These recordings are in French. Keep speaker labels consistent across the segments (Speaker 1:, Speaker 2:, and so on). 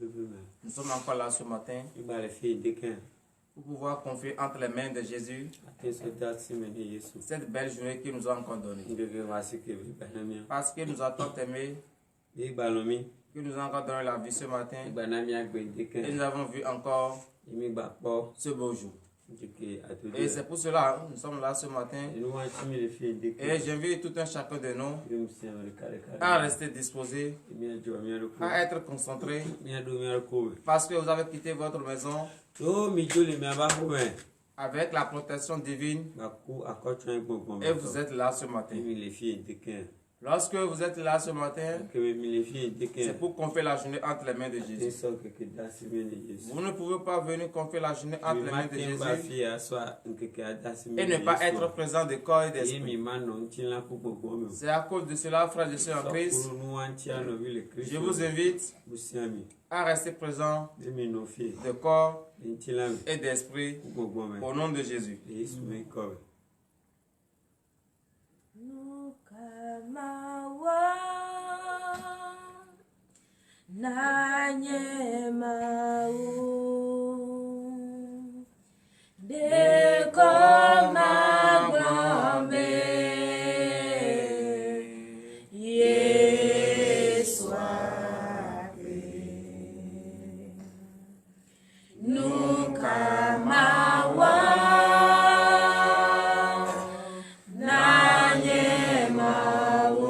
Speaker 1: Nous sommes encore là ce matin pour pouvoir confier entre les mains de Jésus cette belle journée qu'il nous a encore donnée. Parce qu'il nous a tant aimé, qu'il nous a encore donné la vie ce matin, et nous avons vu encore ce beau jour. Et c'est pour cela que nous sommes là ce matin. Et j'invite tout un chacun de nous à rester disposé, à être concentré, parce que vous avez quitté votre maison avec la protection divine et vous êtes là ce matin. Lorsque vous êtes là ce matin, c'est pour confier la journée entre les mains de Jésus. Vous ne pouvez pas venir confier la journée entre les mains de Jésus et ne pas être présent de corps et d'esprit. C'est à cause de cela, frères et sœurs en Christ, je vous invite à rester présent de corps et d'esprit au nom de Jésus.
Speaker 2: Nanye mau de koma glambe Yeswake nuka mawa nanye mau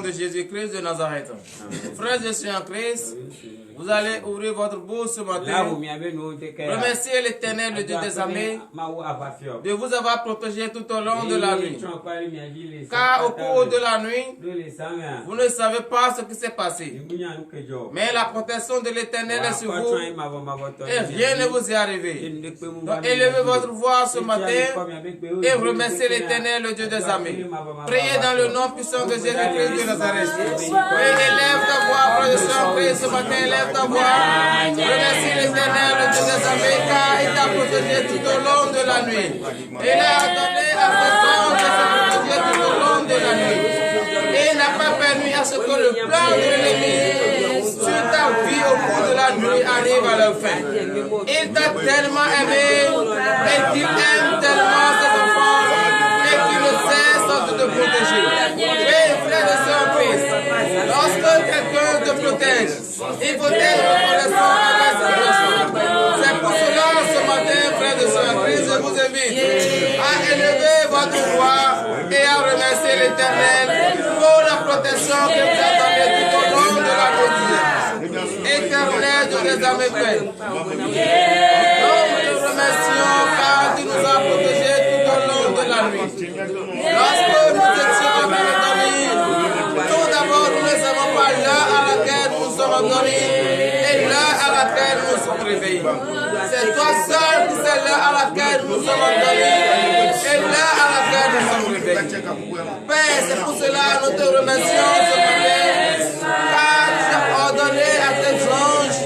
Speaker 1: De Jésus-Christ de Nazareth. Frères et sœurs en Christ, vous allez ouvrir votre bouche ce matin. Remerciez l'Éternel, le Dieu des armées, de vous avoir protégé tout au long de la nuit. Car au cours de la nuit, vous ne savez pas ce qui s'est passé. Mais la protection de l'Éternel est sur vous et rien ne vous est arrivé. Donc élevez votre voix ce matin et remerciez l'Éternel, le Dieu des armées. Priez dans le nom puissant de Jésus-Christ de Nazareth. Oui, élève ta voix, frère de soeur, prie ce matin, élève ta voix. Remercie l'Éternel, le Dieu des armées, car il t'a protégé tout au long de la nuit. Il a donné à ses anges de se protéger tout au long de la nuit. Et il n'a pas permis à ce que le plan de l'ennemi sur ta vie au cours de la nuit arrive à leur fin. Il t'a tellement aimé et qu'il aime tellement ses enfants et qu'il ne cesse de te protéger. Lorsque quelqu'un te protège, il faut être reconnaissant avec sa personne. C'est pour cela, ce matin, frères de soeur en Christ, je vous invite à élever votre voix et à remercier l'Éternel pour la protection qu'il vous a donnée tout au long de la nuit. Éternel, Dieu des armées, Père. Nous te remercions car tu nous as protégés tout au long de la nuit. Lorsque nous étions endormis, tout d'abord, nous ne savons pas l'heure à laquelle nous sommes endormis et l'heure à laquelle nous sommes réveillés. C'est toi seul qui sais l'heure à laquelle nous sommes endormis et l'heure à laquelle nous sommes réveillés. Père, c'est pour cela que nous te remercions ce matin, car tu as ordonné à tes anges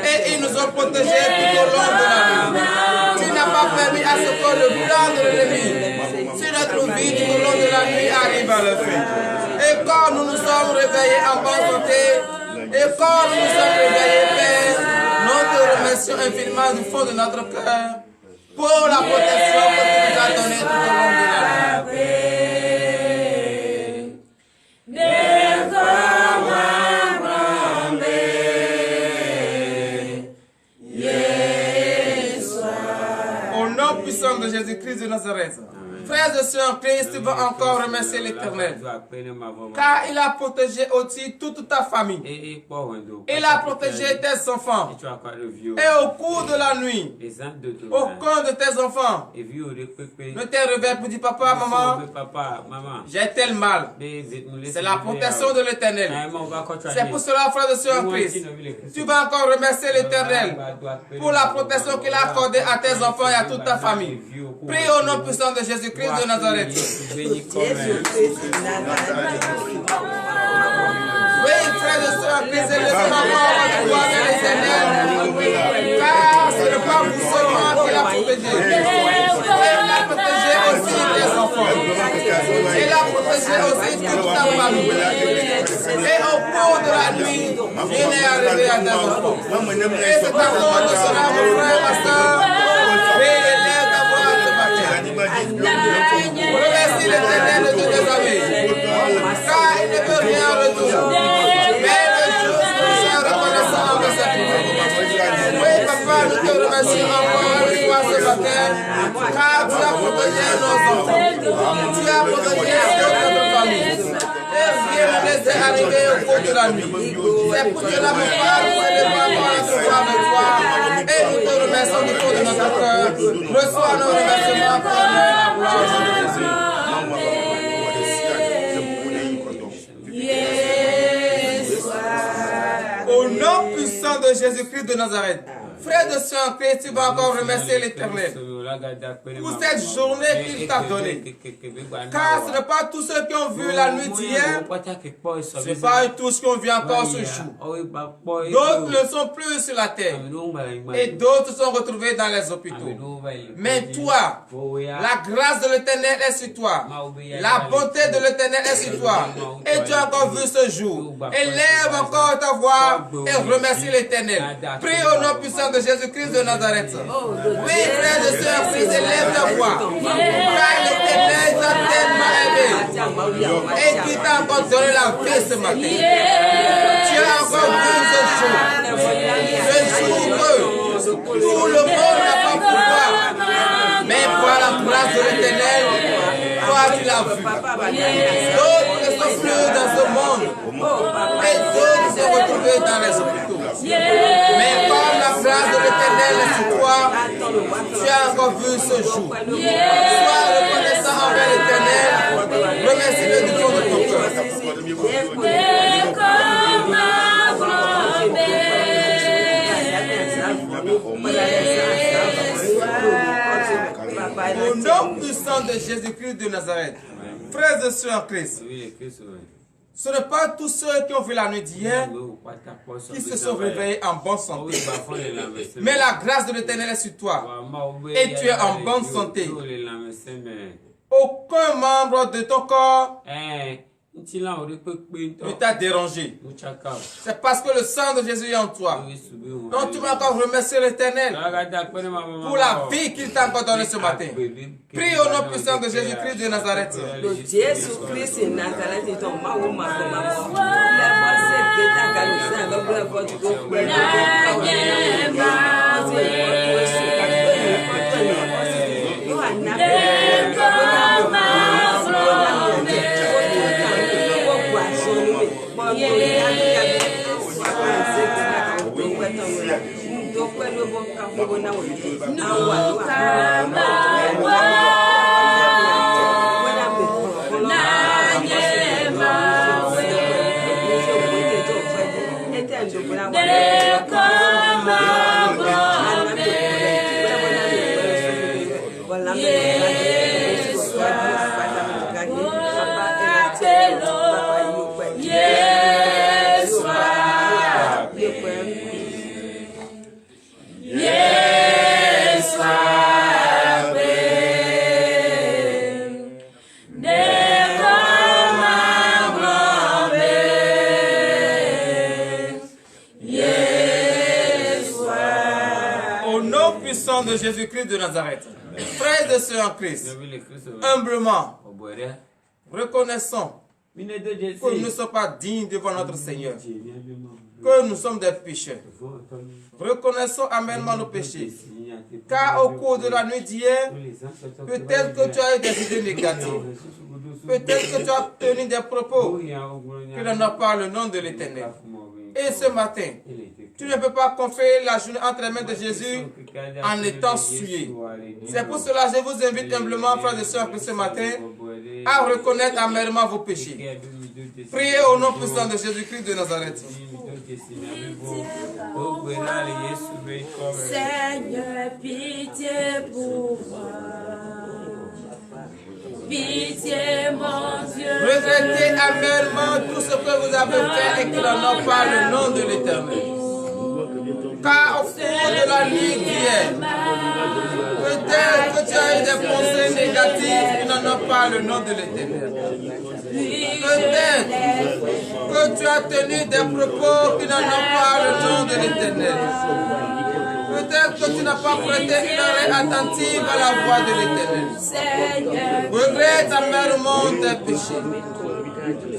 Speaker 1: et ils nous ont protégés tout au long de la nuit. Tu n'as pas permis à ce que le plan de l'ennemi sur notre vie tout au long de la nuit arrive à la fin. Et quand nous nous sommes réveillés en bonne santé, et quand nous nous sommes réveillés, Père, nous te remercions infiniment du fond de notre cœur pour la protection que tu nous as donnée tout au long de la nuit. Au nom puissant de Jésus-Christ de Nazareth. Frères et sœurs en Christ, tu vas encore remercier l'Éternel. Car il a protégé aussi toute ta famille. Il a protégé tes enfants. Et au cours de la nuit, aucun de tes enfants ne t'est réveillé pour dire papa, maman, j'ai tel mal. C'est la protection de l'Éternel. C'est pour cela, frère de sœur en Christ, tu vas encore remercier l'Éternel pour la protection qu'il a accordée à tes enfants et à toute ta famille. Prie au nom puissant de Jésus-Christ de Nazareth. Oui, frère de sœur, Christ, élevez encore votre voix vers l'Éternel. Car ce n'est pas vous seulement qu'il a protégé. Il a protégé aussi tes enfants. Il a protégé aussi toute ta famille. Et au cours de la nuit, il est arrivé à tes enfants. Et c'est à cause de cela, mon frère, ma soeur, élève ta voix à te bâtir. Remercie l'Éternel de tes amis. Car il ne peut rien en retour. Mais le jour où nous sommes reconnaissants de cette vie. Oui, papa, nous te remercions encore une fois ce matin. Car tu as protégé nos enfants. Tu as protégé notre famille. Et rien ne les est arrivé au cours de la nuit. C'est pour cela, mon Père, nous célébrons encore notre foi avec toi. Et nous te remercions du fond de notre cœur. Reçois nos remerciements pour la gloire de Jésus. Au nom puissant de Jésus-Christ de Nazareth, frère de sœur en Christ, tu vas encore remercier l'Éternel pour cette journée qu'il t'a donnée. Car ce n'est pas tous ceux qui ont vu la nuit d'hier, ce n'est pas tous qui ont vu encore ce jour. D'autres ne sont plus sur la terre et d'autres sont retrouvés dans les hôpitaux. Mais toi, la grâce de l'Éternel est sur toi. La bonté de l'Éternel est sur toi. Et tu as encore vu ce jour. Élève encore ta voix et remercie l'Éternel. Prie au nom puissant de Jésus-Christ de Nazareth. Oui, frères et sœurs, élève ta voix. Car l'Éternel t'a tellement aimé et qui t'a encore donné la vie ce matin. Tu as encore vu ce jour. Ce jour que tout le monde n'a pas pu voir. Mais par la grâce de l'Éternel, toi tu l'as vu. D'autres ne sont plus dans ce monde. Et d'autres se retrouvent dans les hôpitaux. Mais par la grâce de l'Éternel sur toi, tu as encore vu ce jour. Sois reconnaissant envers l'Éternel. Remercie-le du fond de ton cœur. Au nom puissant de Jésus-Christ de Nazareth, frères et sœurs en Christ, ce n'est pas tous ceux qui ont vu la nuit d'hier qui se sont réveillés en bonne santé. Mais la grâce de l'Éternel est sur toi. Et tu es en bonne santé. Aucun membre de ton corps ne t'a dérangé. C'est parce que le sang de Jésus est en toi. Donc tu vas encore remercier l'Éternel pour la vie qu'il t'a encore donnée ce matin. Prie au nom puissant de Jésus-Christ de Nazareth. De Jésus-Christ de Nazareth. Frères et sœurs en Christ, humblement, reconnaissons que nous ne sommes pas dignes devant notre Seigneur, que nous sommes des pécheurs. Reconnaissons amènement nos péchés Car au cours de la nuit d'hier, peut-être que tu as eu des idées négatives. Peut-être que tu as tenu des propos qui n'ont pas le nom de l'Éternel. Et ce matin, tu ne peux pas confier la journée entre les mains de Jésus en étant souillé. C'est pour cela que je vous invite humblement, frères et sœurs, ce matin, à reconnaître amèrement vos péchés. Priez au nom puissant de Jésus-Christ de Nazareth.
Speaker 2: Seigneur, pitié pour moi. Pitié, mon Dieu.
Speaker 1: Regrettez amèrement tout ce que vous avez fait et qui n'en pas le nom de l'Éternel. Car au cours de la nuit d'hier, peut-être que tu as eu des pensées négatives qui n'en ont pas le nom de l'Éternel. Peut-être que tu as tenu des propos qui n'en ont pas le nom de l'Éternel. Peut-être que tu n'as pas prêté une oreille attentive à la voix de l'Éternel. Regrette amèrement tes péchés.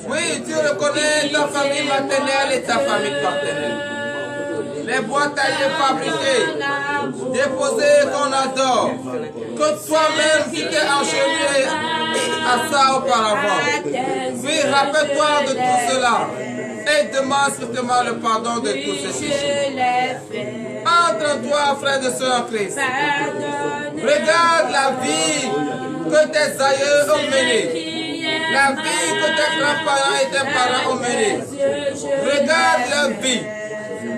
Speaker 1: Oui, tu reconnais ta famille maternelle et ta famille paternelle. Les bois taillés, fabriqués, déposés qu'on adore, que toi-même qui t'es enchaîné à ça auparavant. Oui, rappelle-toi de tout cela et demande strictement le pardon de tous ces péchés. Entre en toi, frères et sœurs en Christ. Regarde la vie que tes aïeux ont menée, la vie que tes grands-parents et tes parents ont menée. Regarde leur vie.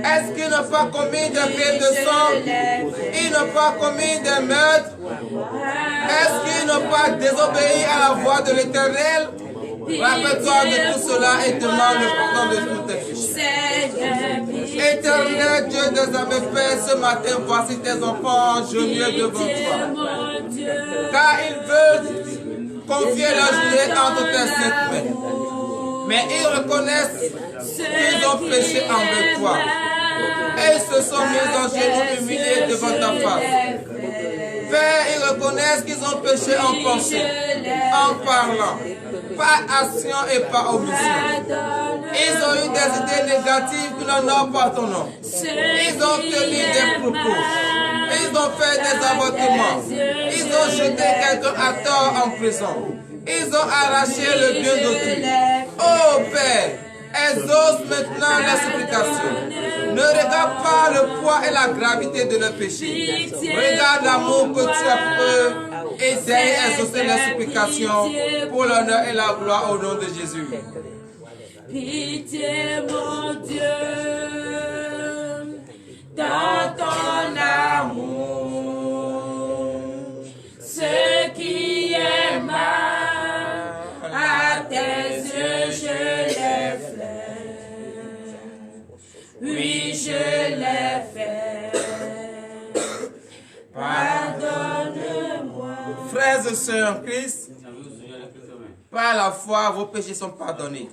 Speaker 1: Est-ce qu'ils n'ont pas commis des crimes de sang? Ils n'ont pas commis des meurtres? Est-ce qu'ils n'ont pas désobéi à la voix de l'Éternel? Rappelle-toi de tout cela et demande le pardon de tous tes péchés. Éternel Dieu des armées, Père, ce matin, voici tes enfants agenouillés devant toi. Car ils veulent confier leur journée entre tes saintes mains. Mais ils reconnaissent qu'ils ont péché envers toi. Et ils se sont mis en genoux humiliés devant ta face. Père, ils reconnaissent qu'ils ont péché en pensée, en parlant, par action et par omission. Ils ont eu des idées négatives qui n'en ont pas ton nom. Ils ont tenu des propos. Ils ont fait des avortements. Ils ont jeté quelqu'un à tort en prison. Ils ont arraché le bien d'autrui. Oh Père, exauce maintenant la supplication. Ne regarde pas le poids et la gravité de leur péché. Regarde l'amour que tu as pour eux et daigne exaucer la supplication pour l'honneur et la gloire au nom de Jésus.
Speaker 2: Pitié, mon Dieu, dans ton amour, ce qui est mal, à tes yeux je l'ai fait. Oui, je l'ai fait. Pardonne-moi.
Speaker 1: Frères et sœurs en Christ, par la foi, vos péchés sont pardonnés.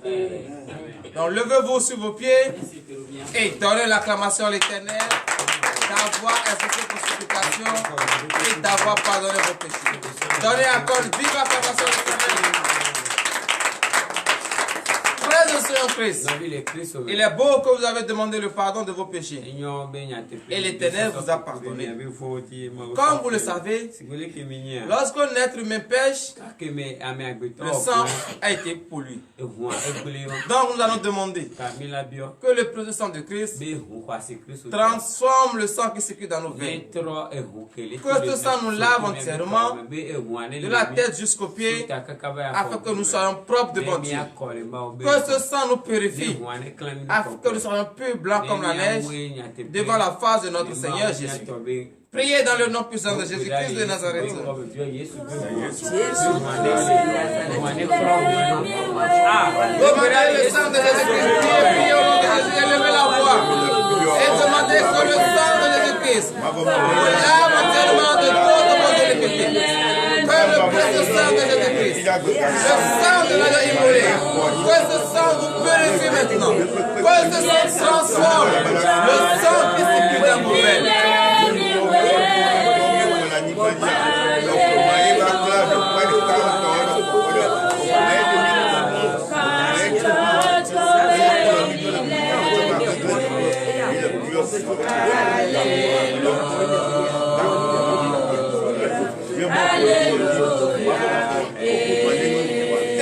Speaker 1: Donc, levez-vous sur vos pieds et donnez l'acclamation à l'Éternel d'avoir exaucé vos supplications et d'avoir pardonné vos péchés. Donnez encore une vive acclamation à l'Éternel. Frères et sœurs en Christ, il est beau que vous avez demandé le pardon de vos péchés. Et l'Éternel vous a pardonné. Comme vous le savez, lorsqu'un être humain pêche, le sang a été pollué. Donc nous allons demander que le précieux sang de Christ transforme le sang qui circule dans nos veines. Que ce sang nous lave entièrement, de la tête jusqu'aux pieds, afin que nous soyons propres devant Dieu. Que ce sang nous purifie, afin que nous soyons plus blancs comme la neige, devant la face de notre Seigneur Jésus. Priez dans le nom puissant de Jésus-Christ de Nazareth. Demandez le sang de Jésus-Christ, priez au nom de Jésus, élevez la voix et demandez que le sang de Jésus-Christ vous lave entièrement de toutes vos iniquités. Que le précieux sang de Jésus-Christ, le sang de l'agneau immolé, que ce sang vous purifie maintenant, que ce sang transforme le sang qui circule dans vos veines.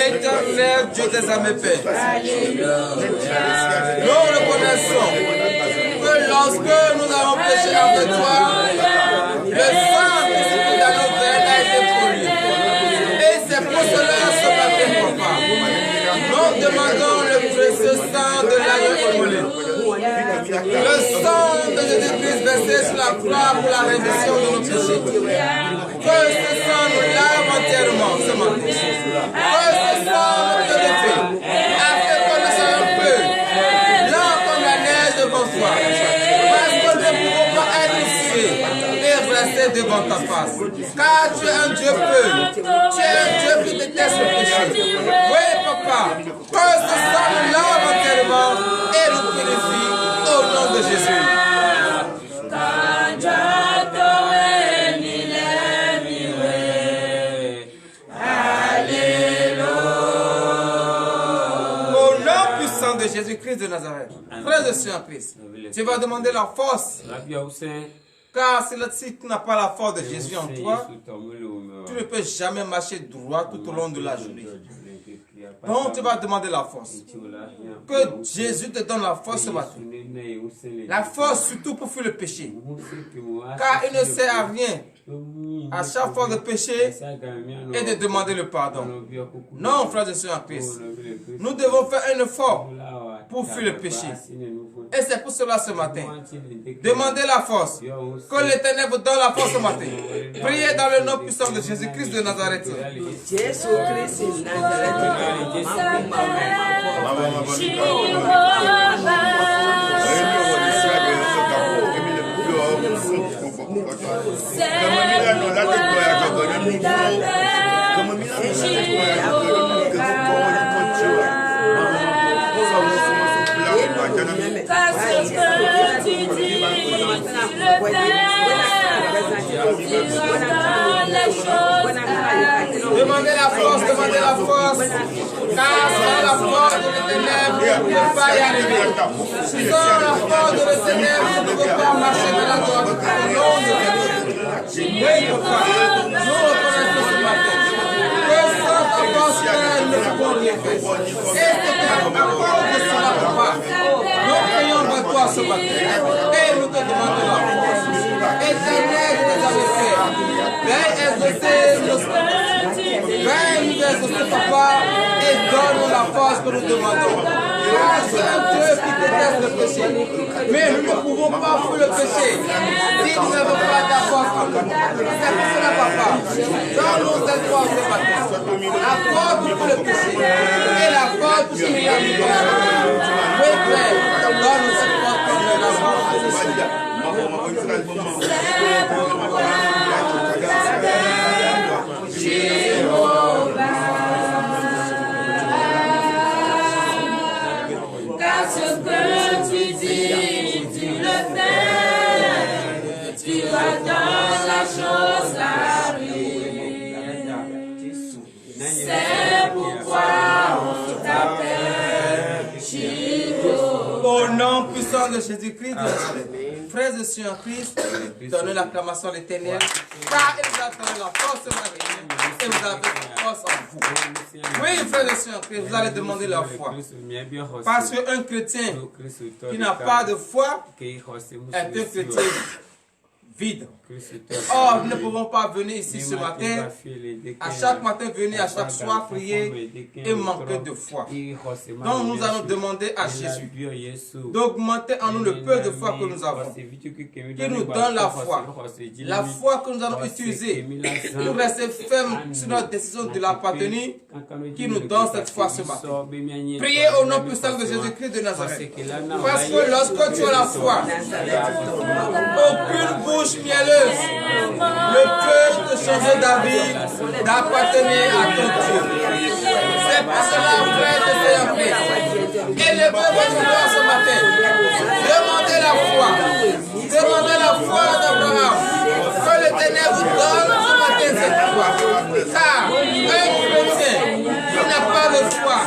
Speaker 1: Éternel Dieu des armées, Père. Nous reconnaissons que lorsque nous avons péché avec toi, le sang qui se trouve dans nos veines a été pollué. Et c'est pour cela ce matin, papa, nous demandons le précieux sang de l'agneau immolé. Le sang de Jésus-Christ versé sur la croix pour la rémission de nos péchés. Que ce sang nous lave entièrement ce matin. Que ce sang nous purifie. Afin que nous soyons purs, blancs comme la neige devant toi. Parce que nous ne pouvons pas être ici et rester devant ta face. Car tu es un Dieu pur. Tu es un Dieu qui déteste le péché. Oui, papa. Que ce sang nous lave entièrement et nous purifie au nom de Jésus. De Jésus-Christ de Nazareth, frère de Saint-Christ, tu vas demander la force, car si tu n'as pas la force de Jésus en toi, tu ne peux jamais marcher droit tout au long de la journée. Donc tu vas demander la force. Que Jésus te donne la force ce matin. La force surtout pour fuir le péché. Car il ne sert à rien à chaque fois de pécher et de demander le pardon. Non, frères et sœurs en Christ. Nous devons faire un effort pour fuir le péché. Et c'est pour cela ce matin. Demandez la force. Que l'Éternel vous donne la force ce matin. Priez dans le nom puissant de Jésus-Christ de Nazareth.
Speaker 2: Jésus-Christ de Nazareth.
Speaker 1: Demandez la force, demandez la force. Car sans la force de l'Éternel, vous ne pouvez pas y arriver. Sans la force de l'Éternel, vous ne pouvez pas marcher dans la droite. Au nom de Jésus. Oui, papa, nous reconnaissons ce matin que sans ta force, nous ne pouvons rien faire. Et c'est à cause de cela, papa, nous prions vers toi ce matin. Et nous te demandons la force. Éternel, nous avons fait. Viens exaucer nos Viens nous exaucer, papa, et donne-nous la force que nous demandons. Car c'est un Dieu qui déteste le péché. Mais nous ne pouvons pas fuir le péché si nous n'avons pas ta force en nous. C'est pour cela, papa, donne-nous cette force ce matin. La force pour fuir le péché et la force pour fuir la vie. Oui, Père, donne-nous cette force comme nous l'avons.
Speaker 2: Car ce que tu dis, tu le fais. Tu attends la chose arrive. C'est pourquoi on t'appelle Chico.
Speaker 1: Au nom puissant de Jésus-Christ, frères et sœurs en Christ, donnez l'acclamation à l'Éternel, car il vous a donné la force ce matin et vous avez la force en vous. Oui, frères et sœurs en Christ, vous allez demander la foi. Parce qu'un chrétien qui n'a pas de foi est un chrétien vide. Or, nous ne pouvons pas venir ici ce matin, à chaque matin venir, à chaque soir prier et manquer de foi. Donc nous allons demander à Jésus d'augmenter en nous le peu de foi que nous avons, qu'il nous donne la foi que nous allons utiliser pour rester fermes sur notre décision de l'appartenir, qu'il nous donne cette foi ce matin. Priez au nom puissant de Jésus-Christ de Nazareth. Parce que lorsque tu as la foi, aucune bouche mielleuse ne peut te changer d'avis, d'appartenir à ton Dieu. C'est pour cela, frère de Saint-Christ, élevez votre foi ce matin. Demandez la foi. Demandez la foi d'Abraham. Que l'Éternel vous donne ce matin cette foi. Car un chrétien qui n'a pas de foi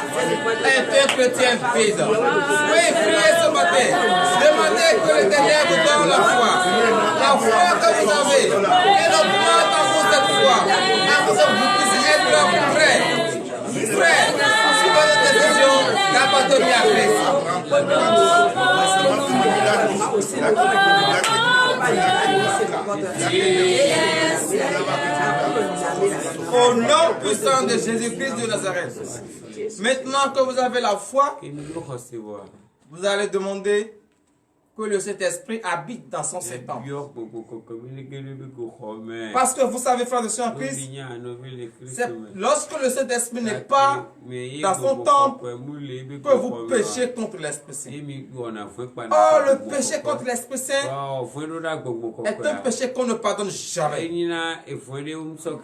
Speaker 1: est un chrétien vide. Oui, priez ce matin. Demandez que l'Éternel vous donne la foi. La foi que vous avez, elle augmente en vous cette foi. recevoir. Afin que vous puissiez être prêts. Prêts. Suivant notre décision d'appartenir à Christ. Au nom puissant de Jésus-Christ de Nazareth. Maintenant que vous avez la foi, vous allez demander que le Saint-Esprit habite dans son septembre. Parce que vous savez, frères et sœurs en Christ, lorsque le Saint-Esprit n'est pas dans son temple, que vous péchez contre l'Esprit Saint. Oh, le péché contre l'Esprit Saint est un péché qu'on ne pardonne jamais.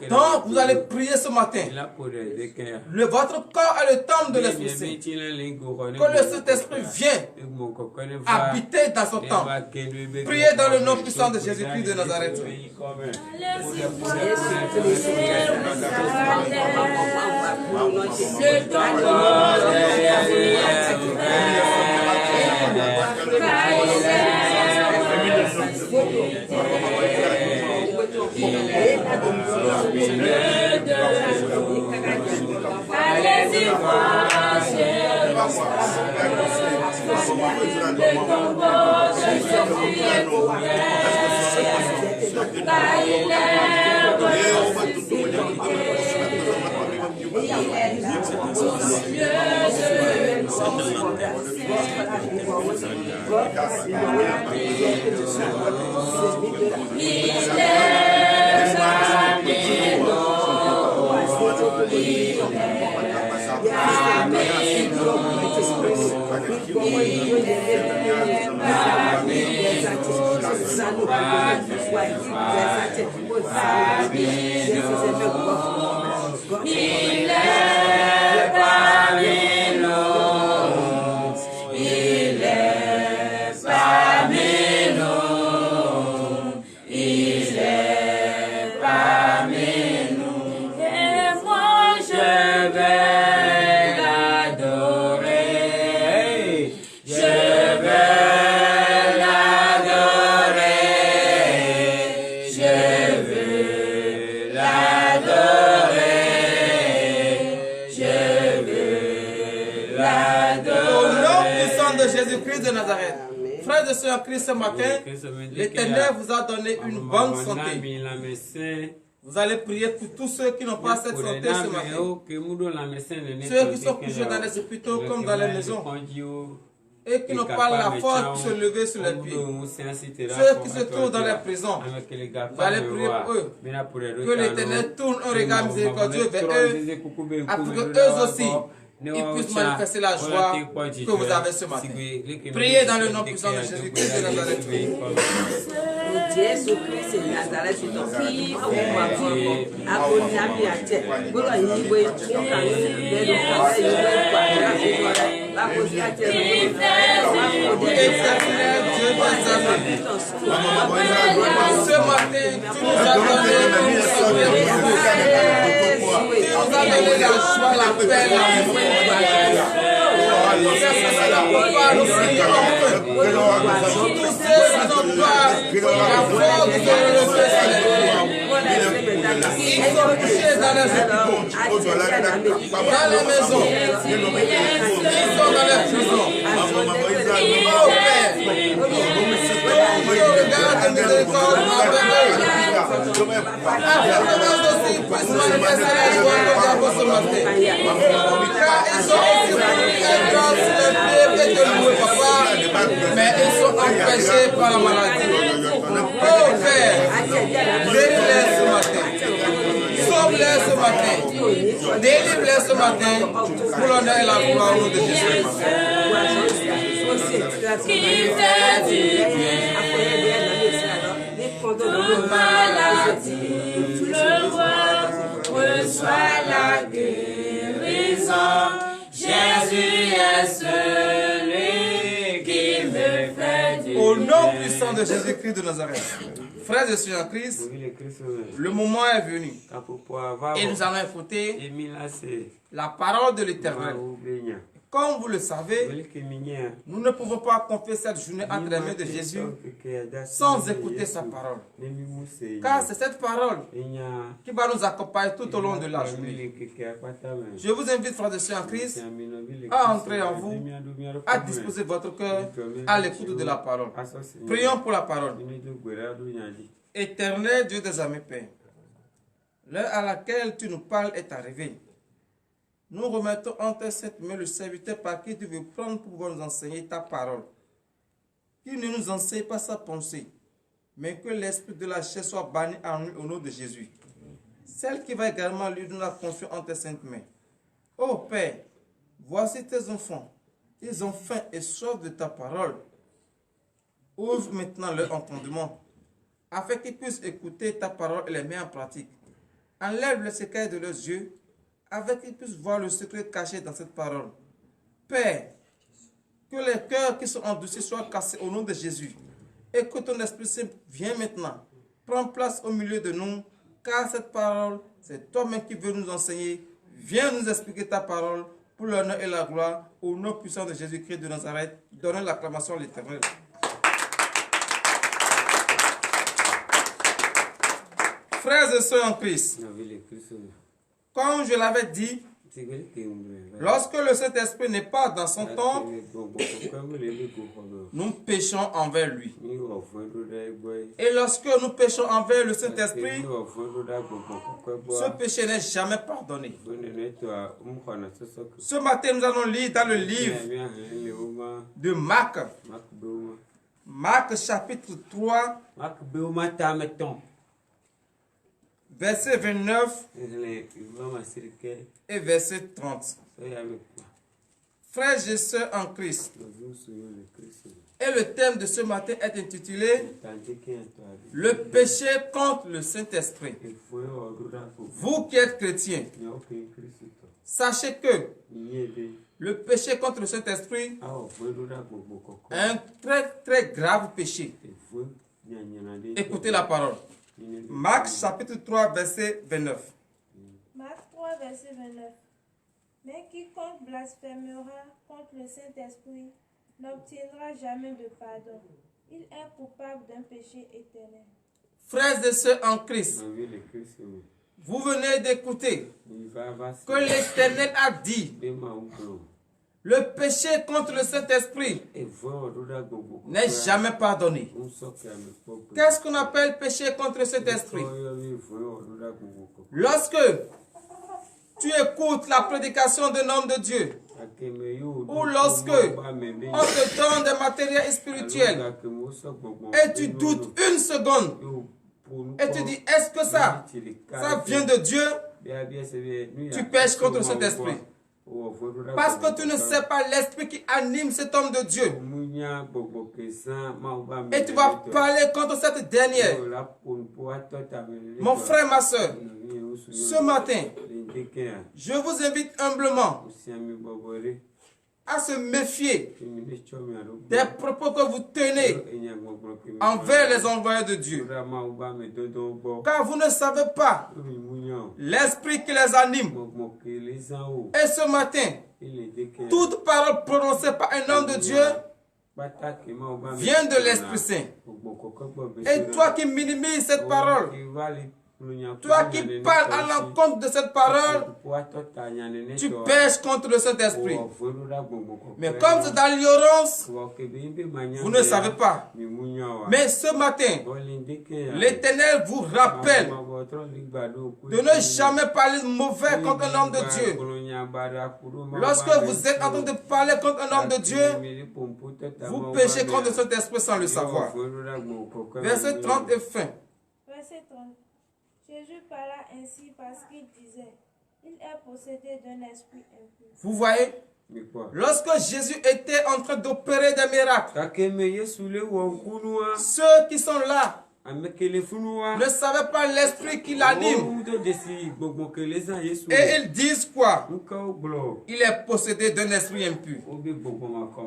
Speaker 1: Donc, vous allez prier ce matin. Votre corps est le temple de l'Esprit Saint. Que le Saint-Esprit vienne habiter dans son temple. Priez dans le nom puissant de Jésus-Christ de Nazareth.
Speaker 2: Allez-y, le tombeau de Jésus est ouvert, car il est ressuscité.
Speaker 1: Jésus-Christ de Nazareth. Frères et sœurs en Christ, ce matin, l'Éternel vous a donné une bonne santé. Vous allez prier pour tous ceux qui n'ont pas cette santé ce matin. Ceux qui sont couchés dans les hôpitaux comme dans les maisons et qui n'ont pas la force pour se lever sur les pieds. Ceux qui se trouvent dans les prisons, vous allez prier pour eux. Que l'Éternel tourne un regard miséricordieux vers eux, afin que eux aussi ils puissent manifester la joie que vous avez ce matin. Priez dans le nom puissant de Jésus-Christ de Nazareth.
Speaker 3: Jésus-Christ de Nazareth, ton fils,
Speaker 1: ce matin, tu nous as donné la joie, la paix, l'amour. Tous ceux qui n'ont pas la force de se lever sur les pieds, ils sont couchés dans les hôpitaux, dans les maisons, ils sont dans les prisons. Oh Père, regarde la miséricorde envers eux, afin que nous aussi puissions manifester la joie que nous avons ce matin. Car ils sont aussi voulu être sur les pieds et te louer, papa, mais ils sont empêchés par la maladie. Oh Père, bénis-les ce matin. Sauve-les ce matin. Délivre-les ce matin pour l'honneur et la gloire au nom de Jésus.
Speaker 2: Qui fait du bien aux maladies, le roi reçoit la guérison. Jésus est celui qui me fait du bien.
Speaker 1: Au nom puissant de Jésus-Christ de Nazareth, frères et sœurs en Christ, le moment est venu et nous allons écouter la parole de l'Éternel. Comme vous le savez, nous ne pouvons pas confier cette journée entre les mains de Jésus sans écouter sa parole. Car c'est cette parole qui va nous accompagner tout au long de la journée. Je vous invite, frères et sœurs en Christ, à entrer en vous, à disposer votre cœur à l'écoute de la parole. Prions pour la parole. Éternel Dieu des armées, Père, l'heure à laquelle tu nous parles est arrivée. Nous remettons entre cette main le serviteur par qui tu veux prendre pour pouvoir nous enseigner ta parole. Qu'il ne nous enseigne pas sa pensée, mais que l'esprit de la chair soit banni en nous au nom de Jésus. Celle qui va également lui donner la confiance en tes saintes mains. Ô Père, voici tes enfants. Ils ont faim et soif de ta parole. Ouvre maintenant leur entendement, afin qu'ils puissent écouter ta parole et les mettre en pratique. Enlève le secret de leurs yeux, afin qu'ils puissent voir le secret caché dans cette parole. Père, que les cœurs qui sont endurcis soient cassés au nom de Jésus. Et que ton Esprit Saint vienne maintenant, prends place au milieu de nous, car cette parole, c'est toi-même qui veux nous enseigner. Viens nous expliquer ta parole pour l'honneur et la gloire, au nom puissant de Jésus-Christ de Nazareth. Donnez l'acclamation à l'Éternel. Frères et sœurs en Christ, comme je l'avais dit, lorsque le Saint-Esprit n'est pas dans son temps, nous péchons envers lui. Et lorsque nous péchons envers le Saint-Esprit, ce péché n'est jamais pardonné. Ce matin, nous allons lire dans le livre de Marc. Marc chapitre 3, verset 29 et verset 30. Frères et sœurs en Christ. Et le thème de ce matin est intitulé « Le péché contre le Saint-Esprit ». Vous qui êtes chrétiens, sachez que le péché contre le Saint-Esprit est un très très grave péché. Écoutez la parole. Marc chapitre 3 verset 29.
Speaker 4: Marc 3 verset 29. Mais quiconque blasphémera contre le Saint-Esprit n'obtiendra jamais de pardon. Il est coupable d'un péché éternel.
Speaker 1: Frères et sœurs en Christ, vous venez d'écouter que l'Éternel a dit le péché contre le Saint-Esprit n'est jamais pardonné. Qu'est-ce qu'on appelle péché contre le Saint-Esprit? Lorsque tu écoutes la prédication d'un homme de Dieu, ou lorsque on te donne des matériels spirituels et tu doutes une seconde et tu dis est-ce que ça vient de Dieu, tu pêches contre cet esprit. Parce que tu ne sais pas l'esprit qui anime cet homme de Dieu. Et tu vas parler contre cette dernière. Mon frère, ma soeur, ce matin, je vous invite humblement à se méfier des propos que vous tenez envers les envoyés de Dieu. Car vous ne savez pas l'esprit qui les anime. Et ce matin, toute parole prononcée par un homme de Dieu vient de l'Esprit Saint. Et toi qui minimises cette parole, toi qui parles à l'encontre de cette parole, tu pêches contre le Saint-Esprit. Mais comme c'est dans l'ignorance, vous ne savez pas. Mais ce matin, l'Éternel vous rappelle de ne jamais parler mauvais contre un homme de Dieu. Lorsque vous êtes en train de parler contre un homme de Dieu, vous péchez contre le Saint-Esprit sans le savoir. Verset 30 et fin.
Speaker 4: Verset 30. Jésus parla ainsi parce qu'il disait, il est possédé d'un esprit impur.
Speaker 1: Vous voyez, lorsque Jésus était en train d'opérer des miracles, ceux qui sont là ne savaient pas l'esprit qui l'anime. Et ils disent quoi? Il est possédé d'un esprit impur.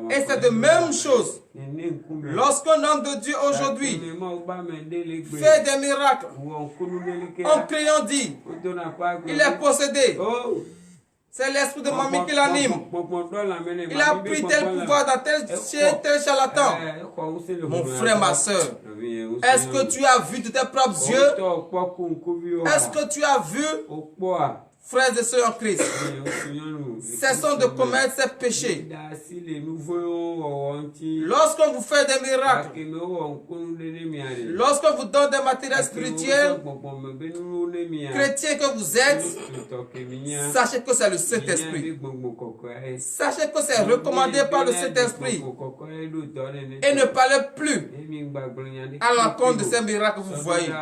Speaker 1: Et c'est de même chose. Lorsqu'un homme de Dieu aujourd'hui fait des miracles, en criant dit, il est possédé. C'est l'esprit de mamie qui l'anime. Il a pris tel pouvoir dans tel charlatan. Mon frère, ma soeur, est-ce que tu as vu de tes propres yeux? Est-ce que tu as vu, frères et sœurs en Christ, cessons de commettre ces péchés. Lorsqu'on vous fait des miracles, lorsqu'on vous donne des matériels spirituels, chrétiens que vous êtes, sachez que c'est le Saint-Esprit. Sachez que c'est recommandé par le Saint-Esprit. Et ne parlez plus à l'encontre de ces miracles que vous voyez.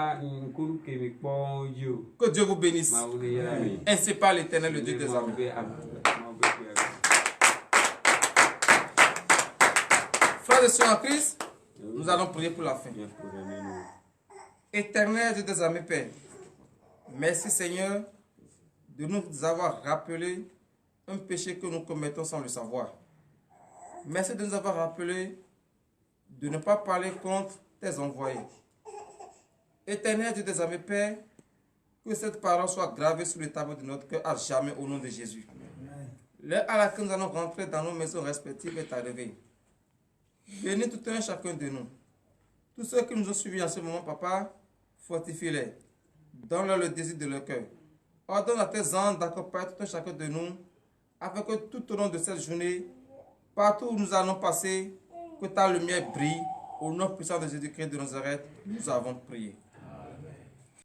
Speaker 1: Que Dieu vous bénisse. Ainsi par l'Éternel, le Dieu des armées. Frères et sœurs en Christ, nous allons prier pour la fin. Éternel Dieu des armées, Père, merci Seigneur de nous avoir rappelé un péché que nous commettons sans le savoir. Merci de nous avoir rappelé de ne pas parler contre tes envoyés. Éternel Dieu des armées, Père, que cette parole soit gravée sur le tableau de notre cœur à jamais au nom de Jésus. L'heure à laquelle nous allons rentrer dans nos maisons respectives est arrivée. Bénis tout un chacun de nous. Tous ceux qui nous ont suivis en ce moment, Papa, fortifie-les. Donne-leur le désir de leur cœur. Ordonne à tes anges d'accompagner tout un chacun de nous, afin que tout au long de cette journée, partout où nous allons passer, que ta lumière brille. Au nom puissant de Jésus-Christ de Nazareth, nous avons prié.